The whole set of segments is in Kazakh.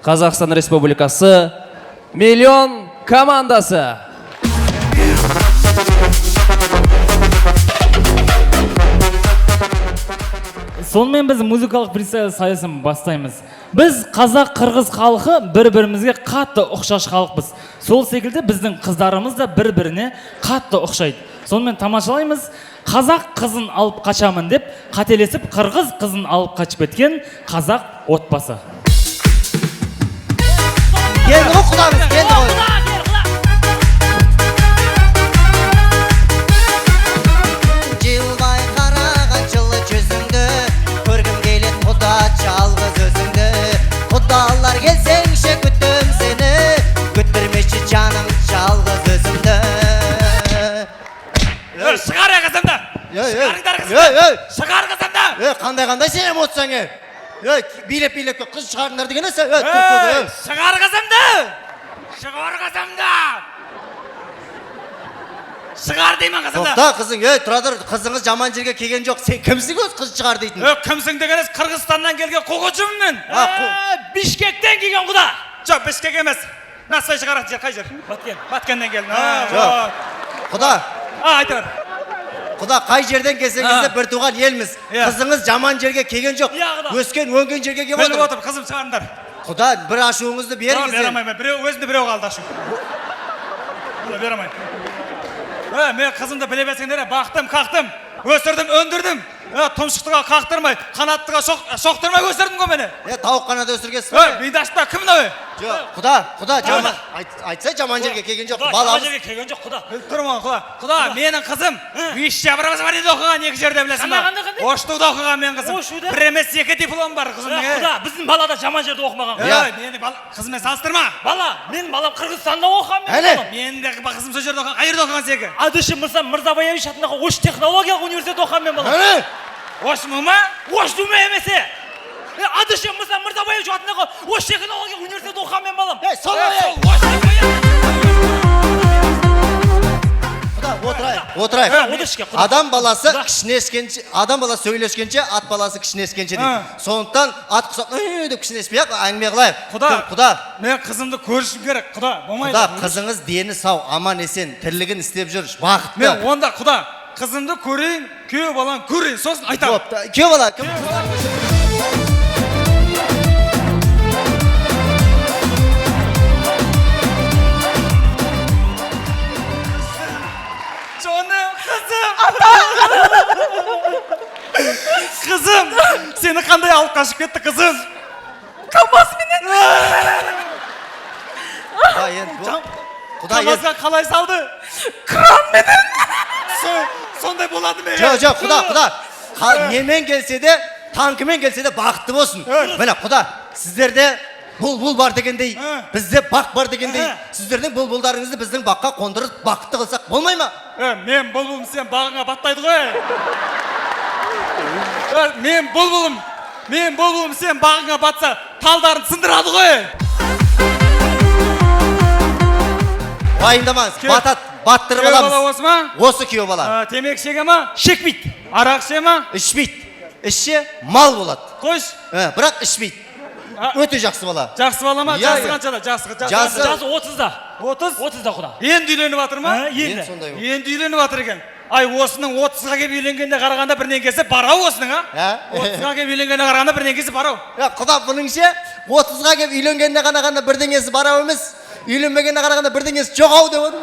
Қазақстан Республикасы миллион командасы. Сонымен біз музыкалық фристайл сайысын бастаймыз. Біз қазақ-қырғыз халқы бір-бірімізге қатты ұқсас халықпыз. Сол секілді біздің қыздарымыз да бір-біріне қатты ұқсайды. Сонымен тамашалаймыз. Қазақ қызын алып қашамын деп қателесіп қырғыз қызын алып қашып кеткен қазақ отбасы. Geldi o kulağımız, geldi o. Жылбай қараған жылы жүзіңді, көргім келет құда жалғыз өзіңді. Құдалар келсеңші күтім сені, күттірмеші жаным жалғыз өзімді. Шығар қызымды! Шығарыңдар қызымды! Шығар қызымды! Қандай сен емоцияң е? Билеп қыз шығарыңдар деген әсі? Шығар қызымды! Шығар қызымды! Шығар деймін қызымды! Тоқта қызың, тұрадыр, қызыңыз жаман жерге келген жоқ. Сен кімсің өз қыз шығар дейтін? Кімсің дегеніз Қырғызстаннан келген қоғычымын. Бишкектен келген құда. Жоқ, Бишкек емес. Насыбай шығаратын жер қай жер? Баткеннен келдің. Құда. Айта бер. Құда, қай жерден келсеңіз де бір туған елміз. Қызыңыз жаман жерге келген жоқ. Өскен, өнген жерге келіп Біліп отыр. отыр, қызым шығарыңдар. Құда, бір ашуыңызды беріңіз. Бере алмаймын. Өзінде біреу қалды ашу. Бере алмаймын. Мен қызымды біле берсеңдер, бақтым, қақтым, өсірдім, өндірдім. Тұмшықтыға қақтырмай, қанаттыға шоқтырмай өсірдім ғой мені. Тауық қанаты өсіргенсіз бе? Бидашта кім мынау? Құда, айтса жаман жерге келген жоқ. Жаман жерге келген жоқ, құда. Тұрмын, құда, менің қызым Вишябрабыз бар еді оқыған, екі жерде білесің ба? Оштуда оқыған мен қызым. Бір емес екі диплом бар қызым. Құда, біздің бала да жаман жерде оқымаған. Мені қызымен салыстырма. Бала, менің балам Қырғызстанда оқыған. Менің де қызым сол жерде оқыған, қайырда оқыған секі. Адышым Мырзабаевич атындағы Ош технологиялық университетте оқыған мен балам. Ош мұма? Ош думе емесе. Адышым Мырзабаевич атындағы Ош технологиялық университетте оқыған мен балам. Отырайық. Адам баласы сөйлескенше, ат баласы кішінескенше дейді. Сондықтан ат құсақ деп кішінеспей ақ әңгіме қылайық. Құда, мен қызымды көрішім керек. Құда, болмайды. Құда, қызыңыз дені сау, аман есен, тірлігін істеп жүр, бақытты. Мен онда, құда, қызымды көрейін, күйеу баланы көрейін, сосын айтам. Күйеу бала. Қызым, сені қандай алып қашып кетті қызым? КамАЗменен. КамАЗға қалай салды? Кранменен. Сондай болады ме? Жоқ, құда. Немен келсе де, танкымен келсе де бақытты болсын. Міне, құда, сіздерде бұлбұл бар дегендей, бізде бақ бар дегендей, сіздердің бұлбұлдарыңызды біздің баққа қондырып бақытты қылсақ болмай ма? Мен бұлбұлым, сен бағыңа баттайды ғой. Мен бұлбұлым, сен бағыңа батса, талдарын сындырады ғой. Уайымдамаңыз, баттырып аламыз. Күйеу бала осы ма? Осы күйеу бала. Темекі шеге ма? Шекпейді. Арақ ше ма? Ішпейді. Ішсе мал болады. Қойш. Бірақ ішпейді. Өте жақсы бала. Жақсы бала ма? Жасы қаншада? Жасы 30-да. 30-да құда. Енді үйленіп жатыр ма? Енді үйленіп жатыр екен. Ай, осының 30-ға кеп үйленгенде қарағанда бірінен кесі барау осының, а? 30-ға кеп үйленгенде қарағанда бірінен кесі барау. Құда, бұныңше 30-ға кеп үйленгенде қарағанда бірдеңесі барау емес, үйленбегенде қарағанда бірдеңесі жоғау деп отыр.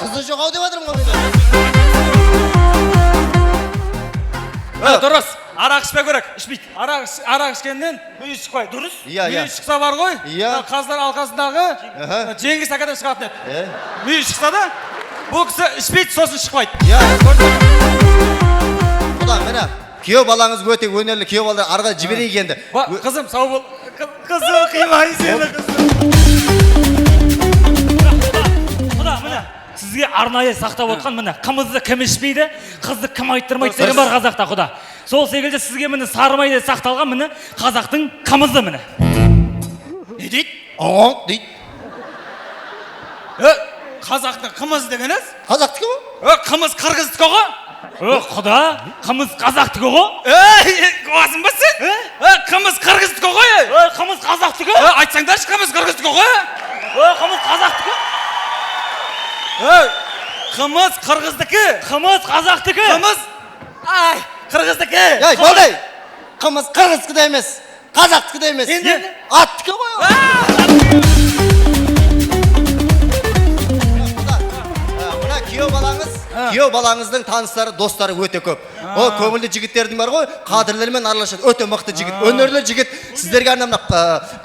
Қызы жоғау деп отырмын ғой. Дұрыс, арақ ішпе керек. Ішпейді. Арақ ішкеннен мүйіз шықпай. Дұрыс? Мүйіз шықса бар ғой, қаздар алқасындағы Жеңгіс акадан шығатын еді. Мүйіз шықса да, бұл кісі ішпейді, сосын шықпайды. Құда, мені, күйеу балаңыз өте өнерлі, күйеу балдар арға жіберейік енді. Қызым, сау бол. Қызым, қимай сені қызым. Құда, міне, сізге арнайы сақтап отқан, міне, қымызды кім ішпейді, қызды кім айттырмайды деген бар қазақта, құда. Сол секілді сізге міне сарымайды сақталған, міне, қазақтың қымызы, міне. Не дейді? Оң, дейді. Қазақтың қымыз дегеніз? Қазақтікі ғой? Қымыз қырғыздікі ғой? Құда, қымыз қазақтікі ғой? Қуасың ба сен? Қымыз қырғыздікі ғой? Қымыз қазақтікі? Айтсаңдаршы, қымыз қырғыздікі ғой? Қымыз қазақтікі? Қымыз қырғыздікі? Қымыз қазақтікі? Қымыз қырғыздікі? болды. Қымыз қырғыздікі да емес, қазақтікі да емес. Аттікі ғой. Күйеу балаңыздың таныстары, достары өте көп. Ол көңілді жігіттердің бар ғой, қадірлермен араласады. Өте мықты жігіт, өнерлі жігіт. Сіздерге арнап,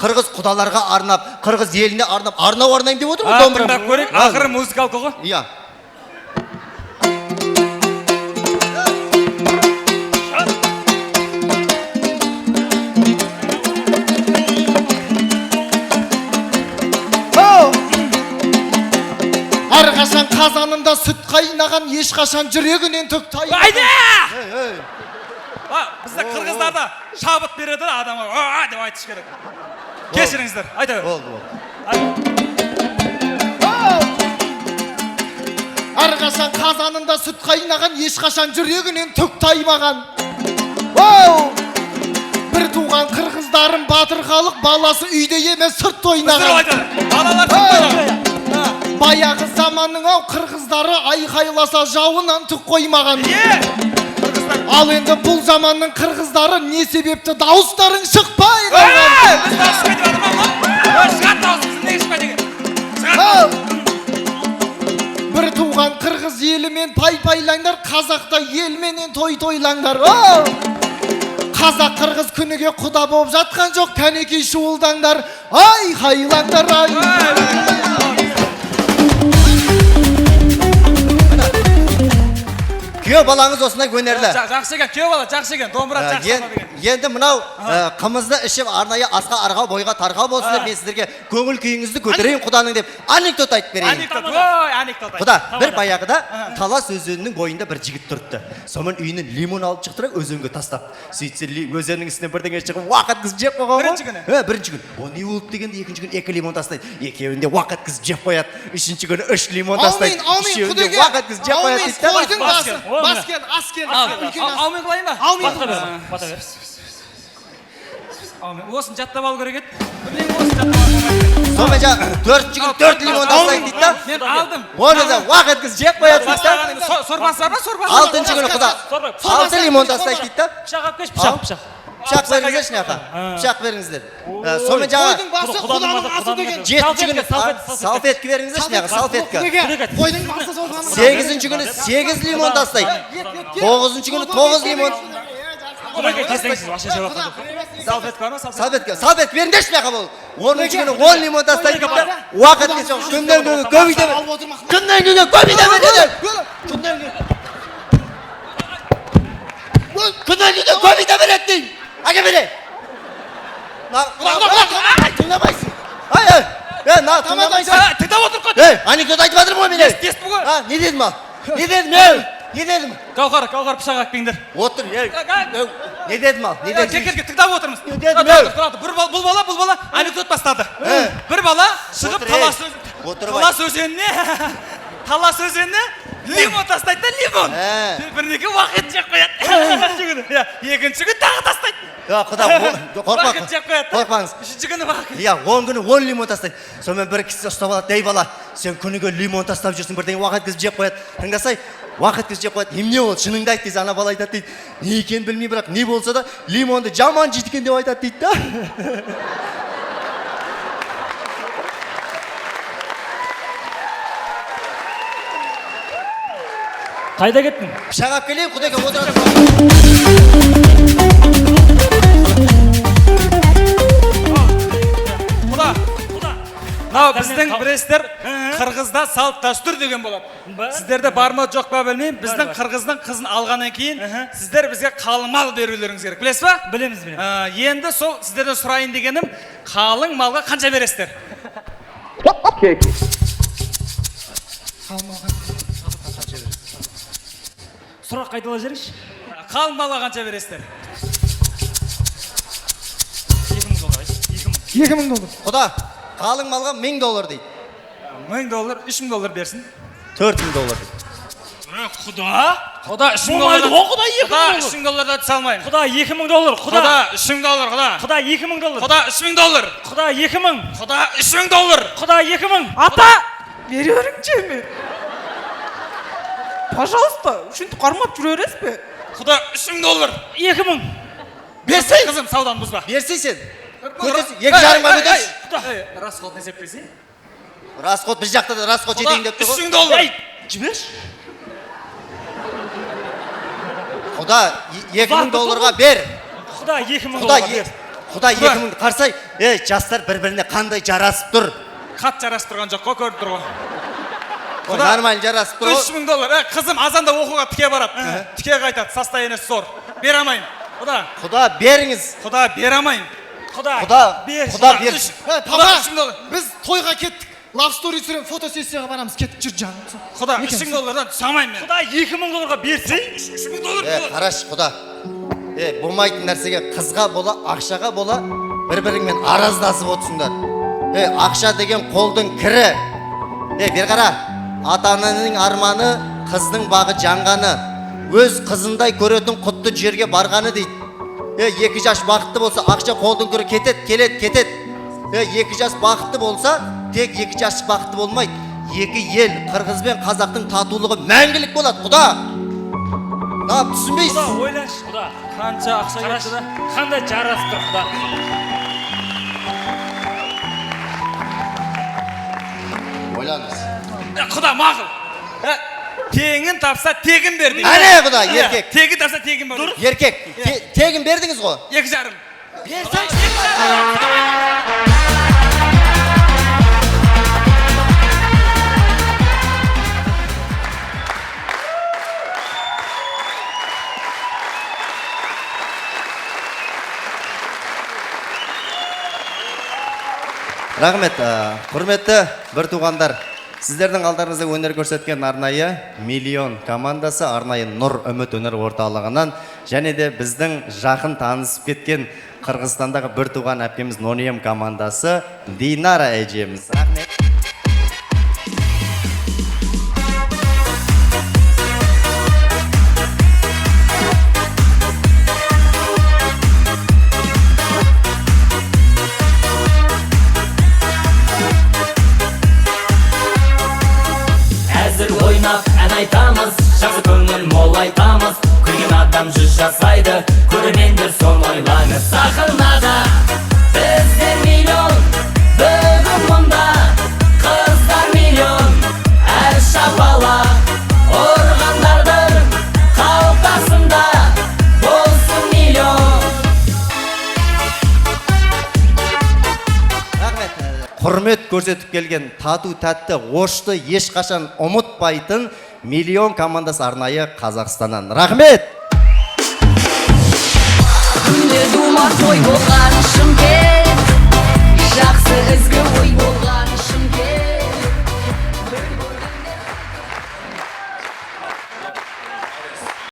қырғыз құдаларға арнап, қырғыз еліне арнап, арнау арнайым деп отыр ғой домбыра. Тыңдап көрейік, ақыры музыкалка ғой. Иә. Әрқашан қазанында сүт қайнаған, ешқашан жүрегінен түк тайнаған. Айда! Бізде қырғыздарда шабыт береді адамға деп айтыш керек. Кешіріңіздер, айта бер. Әрқашан қазанында сүт қайнаған, ешқашан жүрегінен түк таймаған. Бір туған қырғыздарым батыр халық, баласы үйде емес сыртта ойнаған. Балалар сыртта. Баяғы заманның ау қырғыздары айқайласа жауынан түк қоймаған. Ал енді бұл заманның қырғыздары не себепті дауыстарың шықпай қалған? Бір туған қырғыз елімен пай-пайлаңдар, қазақта елменен той-тойлаңдар. Қазақ қырғыз күніге құда болып жатқан жоқ, кәнекей шуылдаңдар, айқайлаңдар, Күйеу балаңыз осындай өнерлі. Жақсы екен, күйеу бала жақсы екен, домбыра жақсы екен. Енді мынау қымызды ішіп арнайы асқа арғау бойға тарғау болсын деп мен сіздерге көңіл күйіңізді көтерейін құданың деп анекдот айтып берейін. Анекдот. Құда, бір баяғыда Талас өзенінің бойында бір жігіт тұрыпты. Сонымен үйінен лимон алып шықты, өзенге тастап. Сөйтсе өзеннің үстінен бірдеңе шығып уақыт қыз жеп қойған ғой. Бірінші күн. О не болып дегенде екінші күн 2 лимон тастайды. Екеуінде уақыт қыз жеп қояды. Үшінші күні 3 лимон тастайды. Үшеуінде уақыт қыз жеп қояды. Баскен, аскен, Аумен қылайын ба? Бата бер. Осын жаттап алу керек еді. Осын жаттап алу керек. Сонымен жаңа 4 лимон тастайды дейді да. Мен алдым. Оны да уақыт қыз жеп қояды дейді да. Сорпасы бар ма? Сорпасы. 6-шы күні құда 6 лимон тастайды дейді да. Пышақ алып кеш, пышақ. Пышақ беріңіздер шынақа. Пышақ беріңіздер. Сонымен жаңа Қойдың басы құданың асы деген. 7-ші күні салфетка беріңіздер шынақа, салфетка. Қойдың басы сол ғана. 8-ші күні 8 лимон тастайды. 9-ші күні 9 лимон. Салфетка бар ма? Салфетка беріңдер шынақа бол. 10-ші күні 10 лимон тастайды дейді да. Уақыт кесе күннен күнге көбейте береді. Күннен күнге көбейте береді. Күннен күнге көбейте береді дейін. Әке бере. Тыңдамайсың. Тыңдамайсың. Тыңдап отырып қой. Анекдот айтып жатырмын ғой мен. Естіп ғой. Не дедім ал? Не дедім? Гауһар пышақ алып келіңдер. Отыр. Не дедім ал? Кекерге тыңдап отырмыз. Бұл бала анекдот бастады. Бір бала шығып Талас өзеніне лимон тастайды да, лимон. Бірнеге уақыт жеп қояды. Екінші күн тағы тастайды. Уақыт жеп қояды. Қорқпаңыз. Үшінші күні уақыт. 10 күні 10 лимон тастайды. Сонымен бір кісі ұстап алады, дей бала, сен күніге лимон тастап жүрсің, бірдеңе уақыт кізіп жеп қояды. Тыңдасай, уақыт кізіп жеп қояды. Немене ол, шыныңды айт дейсі, ана бала айтады дейді. Не екенін білмей, бірақ не болса да лимонды жаман жейткен деп айтады дейді да. Қайда кеттің? Пышақ алып келейін, құдайға отырады. Біздің білесіздер, қырғызда салт дәстүр деген болады. Сіздерде бар ма жоқ па білмеймін, біздің қырғыздың қызын алғаннан кейін сіздер бізге қалың мал берулеріңіз керек. Білесіз ба? Білеміз. Енді сол сіздерден сұрайын дегенім, қалың малға қанша бересіздер? Сұрақ қайталай жіберіңізші. Қалың малға қанша бересіздер? 2000 доллар. Құда, қалың малға $1000 дейді. $1000, $3000 берсін. $4000 дейді. Құда, Құда 3000 Болмайды доллардан. ғой, құда 2000 Құда доллар. 3000 доллардан түсе алмаймын. Құда 2000 доллар, құда. Құда 3000 доллар, құда. Құда 2000 доллар. Құда 3000 доллар. Құда 2000. Құда 3000 доллар. Құда 2000. Ата, береріңше ме? Пожалуйста, үшінті қармап жүре бересіз бе? Құда 3000 доллар. 2000. Берсей. Қызым, саудан бұзба. Берсей сен. Көтерсін. 2,5-ға көтерсін. Құда. Расход есептесей. Расход біз жақта да расход жетейін деп тұр ғой. 3000 доллар. Жіберші. Құда 2000 долларға бер. Құда 2000 Құда доллар. Құда 2000 қарсай. Жастар бір-біріне қандай жарасып тұр. Қат жарасып тұрған жоқ қой, көріп тұр ғой. Нормально жарасып тұр ғой. 3000 доллар. Қызым азанда оқуға тіке барады. Тіке қайтады, состояние зор. Бере алмаймын. Құда беріңіз. Құда бере алмаймын. Құда бер. Папа, 3000 доллар. біз тойға кеттік. Love story түсірем, фотосессияға барамыз, кеттік жүр жаным. Құда 3000 доллардан түсе алмаймын мен. Құда 2000 долларға берсей. 3000 доллар. Қараш құда. Болмайтын нәрсеге қызға бола, ақшаға бола, бір-біріңмен араздасып отырсыңдар. Ақша деген қолдың кірі. Бер қара. Ата-ананың арманы, қыздың бағы жанғаны. Өз қызындай көретін құтты жерге барғаны дейді. 2 жас бақытты болса, ақша қолдың кірі кетет. 2 жас бақытты болса, тек 2 жас бақытты болмайды. 2 ел, қырғыз бен қазақтың татулығы мәңгілік болады, құда. Түсінбейсіз? Құда ойлашы, құда. Қанша ақша кетті да? Қандай жарасып тұр, құда. Ойлаңыз. Құда мақұл. Тегін тапса тегін берді. Әне құда, еркек. Тегін тапса тегін берді. Еркек, тегін бердіңіз ғой? 2,5. Рахмет, құрметті бір туғандар. Сіздердің алдарыңызда өнер көрсеткен арнайы миллион командасы, арнайы Нұр үміт өнер орталығынан, және де біздің жақын танысып кеткен Қырғызстандағы бір туған әпкеміз Нонем командасы Динара әжеміз. Рахмет. Айтамыз, жақсы көңіл молайтамыз, күлген адам жүз жасайды, көрермендер соны ойлаңыз. Сахнада бізде миллион, бүгін мұнда қыздар миллион, әр шапалақ ұрғандардың қалтасында болсын миллион. Рахмет. Құрмет көрсетіп келген тату тәтті ошты ешқашан ұмытпайтын миллион командасы арнайы Қазақстаннан. Рахмет! Күнде думар той болған Шымкент